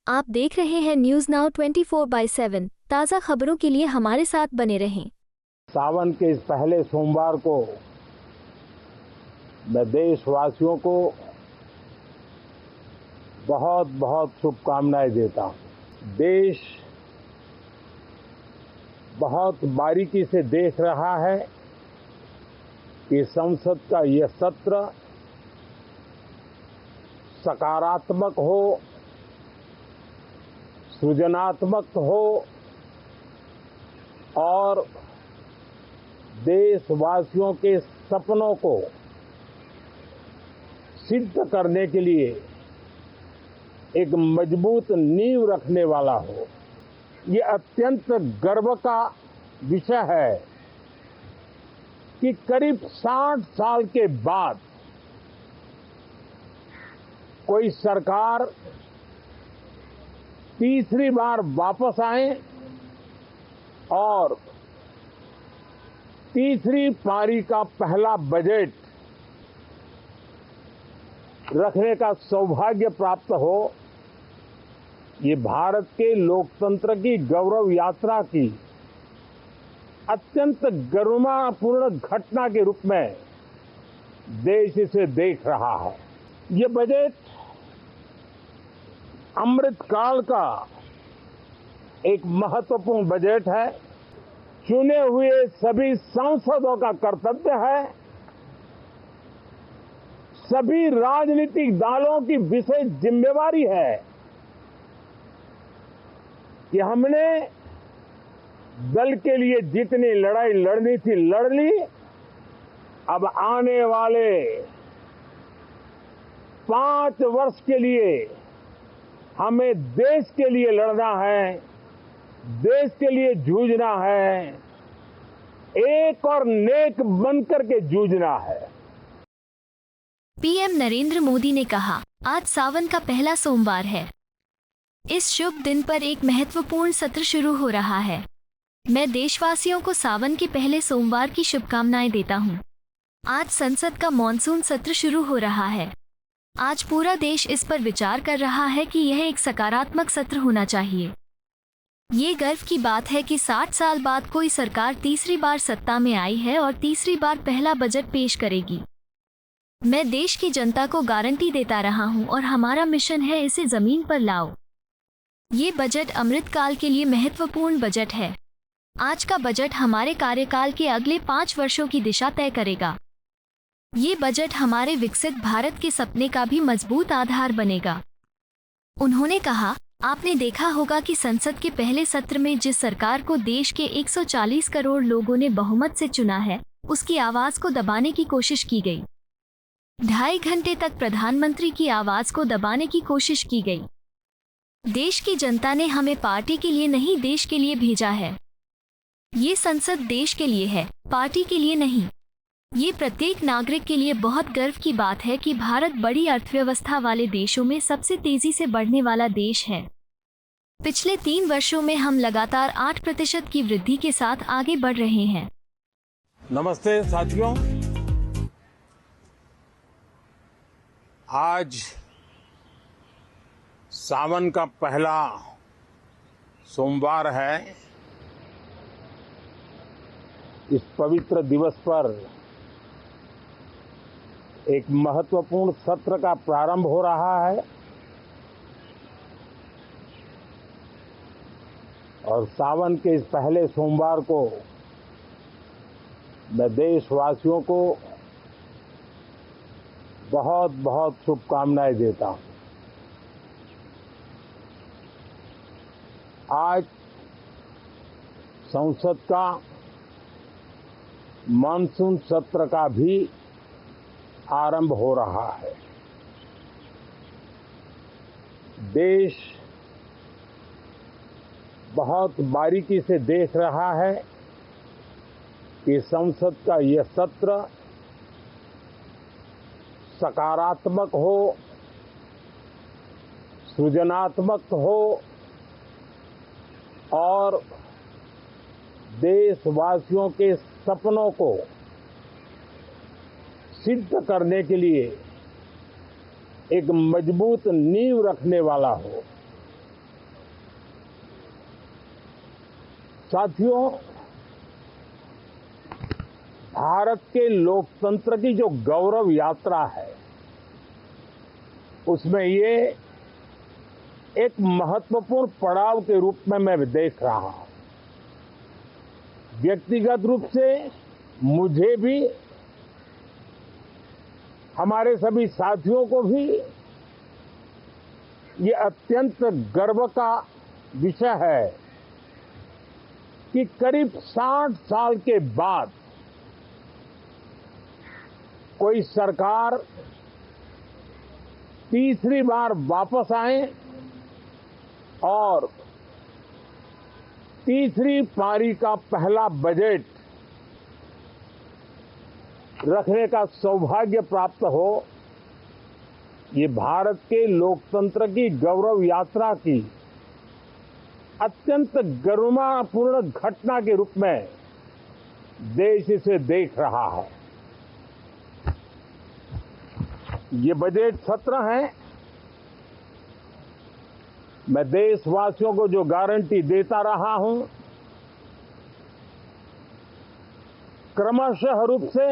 आप देख रहे हैं न्यूज नाउ 24/7 ताज़ा खबरों के लिए हमारे साथ बने रहें। सावन के इस पहले सोमवार को मैं देशवासियों को बहुत बहुत शुभकामनाएं देता हूं। देश बहुत बारीकी से देख रहा है कि संसद का यह सत्र सकारात्मक हो, सृजनात्मक हो और देशवासियों के सपनों को सिद्ध करने के लिए एक मजबूत नींव रखने वाला हो। ये अत्यंत गर्व का विषय है कि करीब 60 साल के बाद कोई सरकार तीसरी बार वापस आए और तीसरी पारी का पहला बजट रखने का सौभाग्य प्राप्त हो। ये भारत के लोकतंत्र की गौरव यात्रा की अत्यंत गरिमापूर्ण घटना के रूप में देश इसे देख रहा है। ये बजट अमृतकाल का एक महत्वपूर्ण बजट है। चुने हुए सभी सांसदों का कर्तव्य है, सभी राजनीतिक दलों की विशेष जिम्मेवारी है कि हमने दल के लिए जितनी लड़ाई लड़नी थी लड़ ली। अब आने वाले 5 वर्ष के लिए हमें देश के लिए लड़ना है, देश के लिए जूझना है, एक और नेक बनकर के जूझना है। पीएम नरेंद्र मोदी ने कहा, आज सावन का पहला सोमवार है। इस शुभ दिन पर एक महत्वपूर्ण सत्र शुरू हो रहा है। मैं देशवासियों को सावन के पहले सोमवार की शुभकामनाएं देता हूं। आज संसद का मॉनसून सत्र शुरू हो रहा है। आज पूरा देश इस पर विचार कर रहा है कि यह एक सकारात्मक सत्र होना चाहिए। ये गर्व की बात है कि 60 साल बाद कोई सरकार तीसरी बार सत्ता में आई है और तीसरी बार पहला बजट पेश करेगी। मैं देश की जनता को गारंटी देता रहा हूं और हमारा मिशन है इसे जमीन पर लाओ। ये बजट अमृतकाल के लिए महत्वपूर्ण बजट है। आज का बजट हमारे कार्यकाल के अगले 5 वर्षों की दिशा तय करेगा। ये बजट हमारे विकसित भारत के सपने का भी मजबूत आधार बनेगा। उन्होंने कहा, आपने देखा होगा कि संसद के पहले सत्र में जिस सरकार को देश के 140 करोड़ लोगों ने बहुमत से चुना है, उसकी आवाज को दबाने की कोशिश की गई। 2.5 घंटे तक प्रधानमंत्री की आवाज को दबाने की कोशिश की गई। देश की जनता ने हमें पार्टी के लिए नहीं, देश के लिए भेजा है। ये संसद देश के लिए है, पार्टी के लिए नहीं। ये प्रत्येक नागरिक के लिए बहुत गर्व की बात है कि भारत बड़ी अर्थव्यवस्था वाले देशों में सबसे तेजी से बढ़ने वाला देश है। पिछले 3 वर्षों में हम लगातार 8% की वृद्धि के साथ आगे बढ़ रहे हैं। नमस्ते साथियों, आज सावन का पहला सोमवार है। इस पवित्र दिवस पर एक महत्वपूर्ण सत्र का प्रारंभ हो रहा है और सावन के इस पहले सोमवार को मैं देशवासियों को बहुत बहुत शुभकामनाएं देता हूं। आज संसद का मानसून सत्र का भी आरंभ हो रहा है। देश बहुत बारीकी से देख रहा है कि संसद का यह सत्र सकारात्मक हो, सृजनात्मक हो और देशवासियों के सपनों को सिद्ध करने के लिए एक मजबूत नींव रखने वाला हो। साथियों, भारत के लोकतंत्र की जो गौरव यात्रा है, उसमें ये एक महत्वपूर्ण पड़ाव के रूप में मैं देख रहा हूं। व्यक्तिगत रूप से मुझे भी, हमारे सभी साथियों को भी ये अत्यंत गर्व का विषय है कि करीब 60 साल के बाद कोई सरकार तीसरी बार वापस आए और तीसरी पारी का पहला बजट रखने का सौभाग्य प्राप्त हो। ये भारत के लोकतंत्र की गौरव यात्रा की अत्यंत गरिमापूर्ण घटना के रूप में देश इसे देख रहा है। ये बजट सत्र है, मैं देशवासियों को जो गारंटी देता रहा हूं, क्रमशः रूप से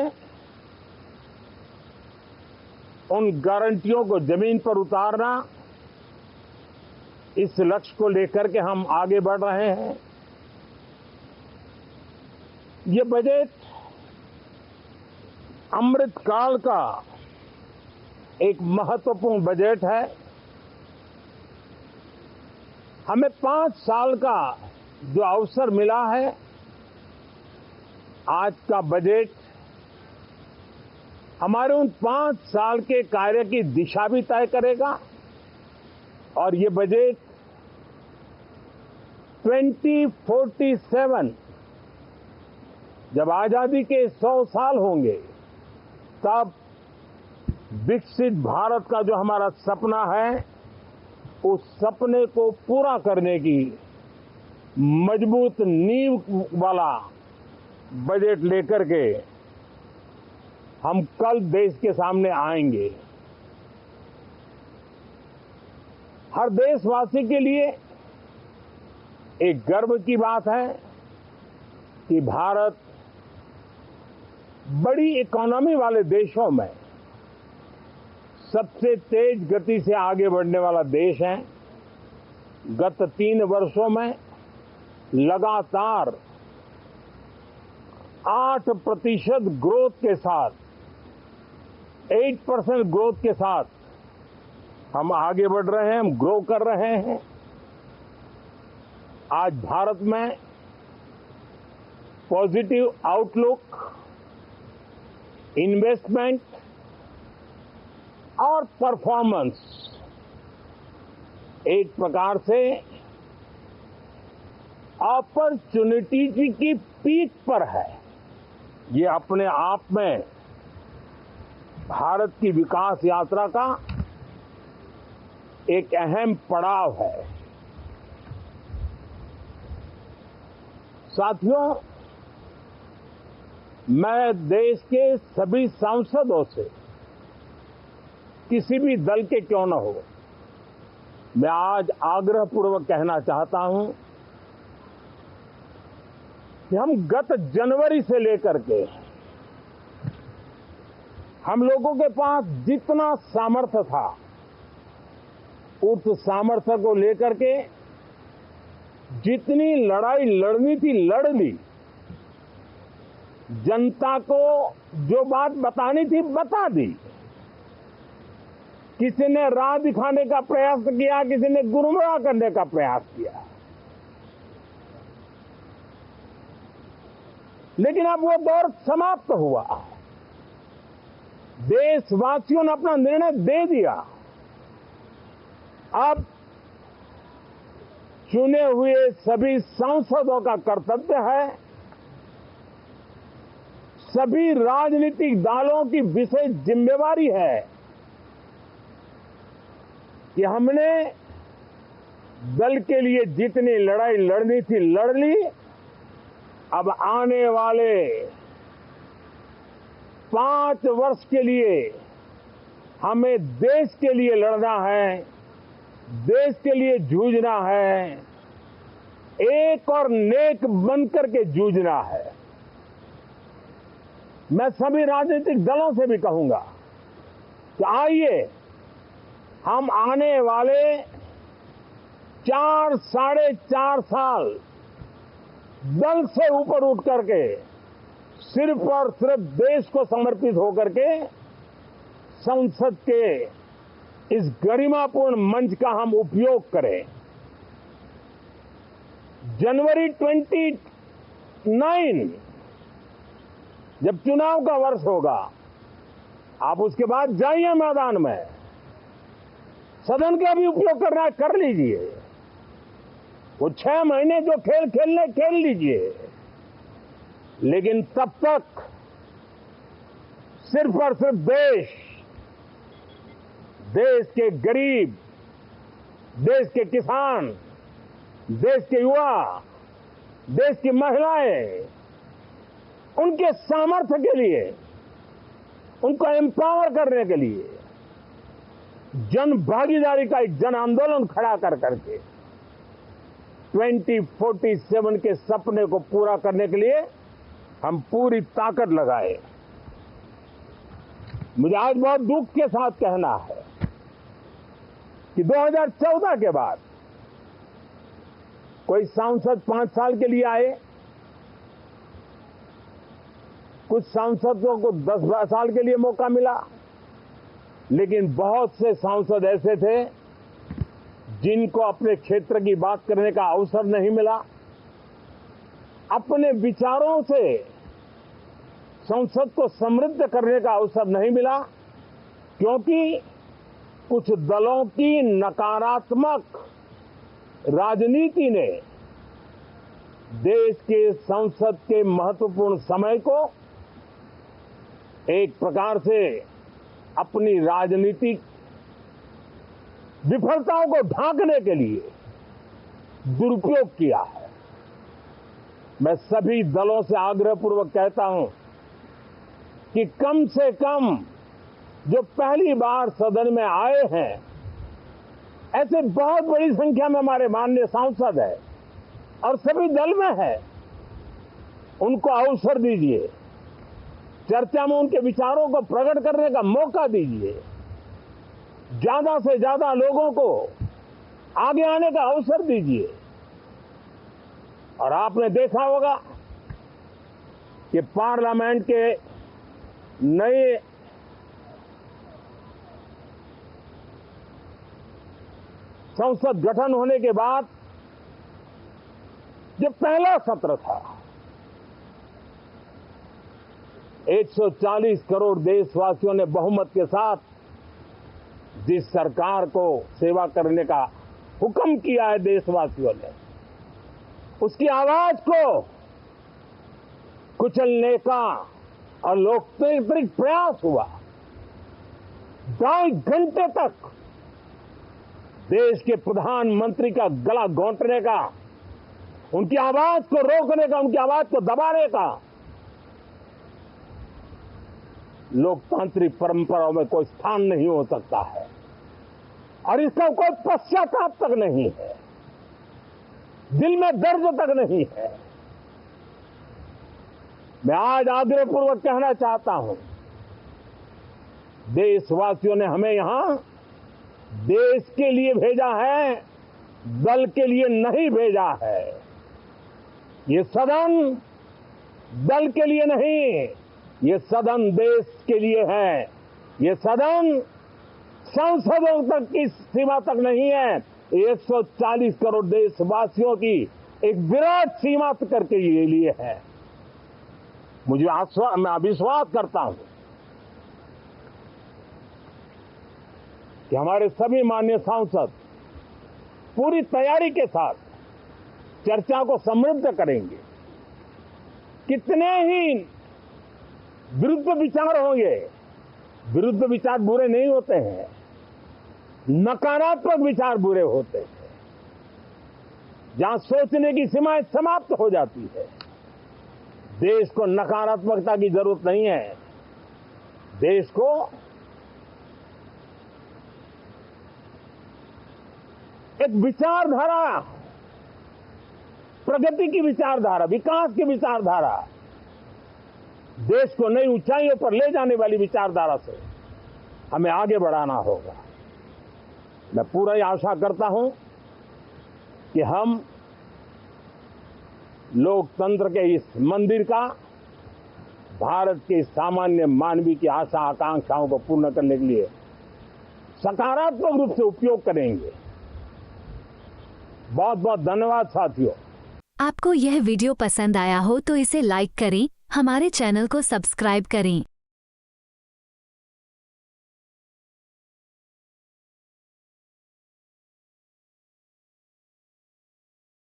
उन गारंटियों को जमीन पर उतारना, इस लक्ष्य को लेकर के हम आगे बढ़ रहे हैं। ये बजट अमृतकाल का एक महत्वपूर्ण बजट है। हमें 5 साल का जो अवसर मिला है, आज का बजट हमारे उन 5 साल के कार्य की दिशा भी तय करेगा। और ये बजट 2047 जब आजादी के 100 साल होंगे, तब विकसित भारत का जो हमारा सपना है, उस सपने को पूरा करने की मजबूत नींव वाला बजट लेकर के हम कल देश के सामने आएंगे। हर देशवासी के लिए एक गर्व की बात है कि भारत बड़ी इकोनॉमी वाले देशों में सबसे तेज गति से आगे बढ़ने वाला देश है। गत 3 वर्षों में लगातार 8% ग्रोथ के साथ, 8% ग्रोथ के साथ हम आगे बढ़ रहे हैं, हम ग्रो कर रहे हैं। आज भारत में पॉजिटिव आउटलुक, इन्वेस्टमेंट और परफॉर्मेंस एक प्रकार से अपॉर्चुनिटी की पीक पर है। ये अपने आप में भारत की विकास यात्रा का एक अहम पड़ाव है। साथियों, मैं देश के सभी सांसदों से, किसी भी दल के क्यों न हो, मैं आज आग्रहपूर्वक कहना चाहता हूं कि हम गत जनवरी से लेकर के हम लोगों के पास जितना सामर्थ्य था, उस सामर्थ्य को लेकर के जितनी लड़ाई लड़नी थी लड़ ली। जनता को जो बात बतानी थी बता दी। किसी ने राह दिखाने का प्रयास किया, किसी ने गुमराह करने का प्रयास किया, लेकिन अब वो दौर समाप्त हुआ। देशवासियों ने अपना निर्णय दे दिया। अब चुने हुए सभी सांसदों का कर्तव्य है, सभी राजनीतिक दलों की विशेष जिम्मेवारी है कि हमने दल के लिए जितनी लड़ाई लड़नी थी लड़ ली। अब आने वाले 5 वर्ष के लिए हमें देश के लिए लड़ना है, देश के लिए जूझना है। एक और नेक बनकर के जूझना है। मैं सभी राजनीतिक दलों से भी कहूंगा कि आइए हम आने वाले 4 साढ़े 4 साल दल से ऊपर उठ करके सिर्फ और सिर्फ देश को समर्पित होकर के संसद के इस गरिमापूर्ण मंच का हम उपयोग करें। जनवरी 29 जब चुनाव का वर्ष होगा, आप उसके बाद जाइए मैदान में, सदन का भी उपयोग करना है कर लीजिए। वो 6 महीने जो खेल खेलने खेल लीजिए, लेकिन तब तक सिर्फ और सिर्फ देश के गरीब, देश के किसान, देश के युवा, देश की महिलाएं, उनके सामर्थ्य के लिए, उनको एम्पावर करने के लिए जन भागीदारी का एक जन आंदोलन खड़ा कर करके 2047 के सपने को पूरा करने के लिए हम पूरी ताकत लगाए। मुझे आज बहुत दुख के साथ कहना है कि 2014 के बाद कोई सांसद 5 साल के लिए आए, कुछ सांसदों को 10 साल के लिए मौका मिला, लेकिन बहुत से सांसद ऐसे थे जिनको अपने क्षेत्र की बात करने का अवसर नहीं मिला, अपने विचारों से संसद को समृद्ध करने का अवसर नहीं मिला, क्योंकि कुछ दलों की नकारात्मक राजनीति ने देश के संसद के महत्वपूर्ण समय को एक प्रकार से अपनी राजनीतिक विफलताओं को ढांकने के लिए दुरुपयोग किया है। मैं सभी दलों से आग्रहपूर्वक कहता हूं कि कम से कम जो पहली बार सदन में आए हैं, ऐसे बहुत बड़ी संख्या में हमारे माननीय सांसद हैं और सभी दल में है, उनको अवसर दीजिए, चर्चा में उनके विचारों को प्रकट करने का मौका दीजिए, ज्यादा से ज्यादा लोगों को आगे आने का अवसर दीजिए। और आपने देखा होगा कि पार्लियामेंट के नए संसद गठन होने के बाद जो पहला सत्र था, 140 करोड़ देशवासियों ने बहुमत के साथ जिस सरकार को सेवा करने का हुक्म किया है देशवासियों ने, उसकी आवाज को कुचलने का और लोकतांत्रिक प्रयास हुआ। 2.5 घंटे तक देश के प्रधानमंत्री का गला घोंटने का, उनकी आवाज को रोकने का, उनकी आवाज को दबाने का लोकतांत्रिक परंपराओं में कोई स्थान नहीं हो सकता है और इसका कोई पश्चाताप तक नहीं है, दिल में दर्द तक नहीं है। मैं आज आग्रहपूर्वक कहना चाहता हूं, देशवासियों ने हमें यहां देश के लिए भेजा है, दल के लिए नहीं भेजा है। ये सदन दल के लिए नहीं, ये सदन देश के लिए है। ये सदन सांसदों तक की सीमा तक नहीं है, 140 करोड़ देशवासियों की एक विराट सीमा करके ये लिए है। मैं विश्वास करता हूं कि हमारे सभी माननीय सांसद पूरी तैयारी के साथ चर्चा को समृद्ध करेंगे। कितने ही विरुद्ध विचार होंगे, विरुद्ध विचार बुरे नहीं होते हैं, नकारात्मक विचार बुरे होते हैं। जहां सोचने की सीमाएं समाप्त हो जाती है, देश को नकारात्मकता की जरूरत नहीं है। देश को एक विचारधारा प्रगति की विचारधारा, विकास की विचारधारा, देश को नई ऊंचाइयों पर ले जाने वाली विचारधारा से हमें आगे बढ़ाना होगा। मैं पूरी आशा करता हूं कि हम लोकतंत्र के इस मंदिर का भारत के सामान्य मानवीय की आशा आकांक्षाओं को पूर्ण करने के लिए सकारात्मक रूप से उपयोग करेंगे। बहुत बहुत धन्यवाद साथियों। आपको यह वीडियो पसंद आया हो तो इसे लाइक करें, हमारे चैनल को सब्सक्राइब करें।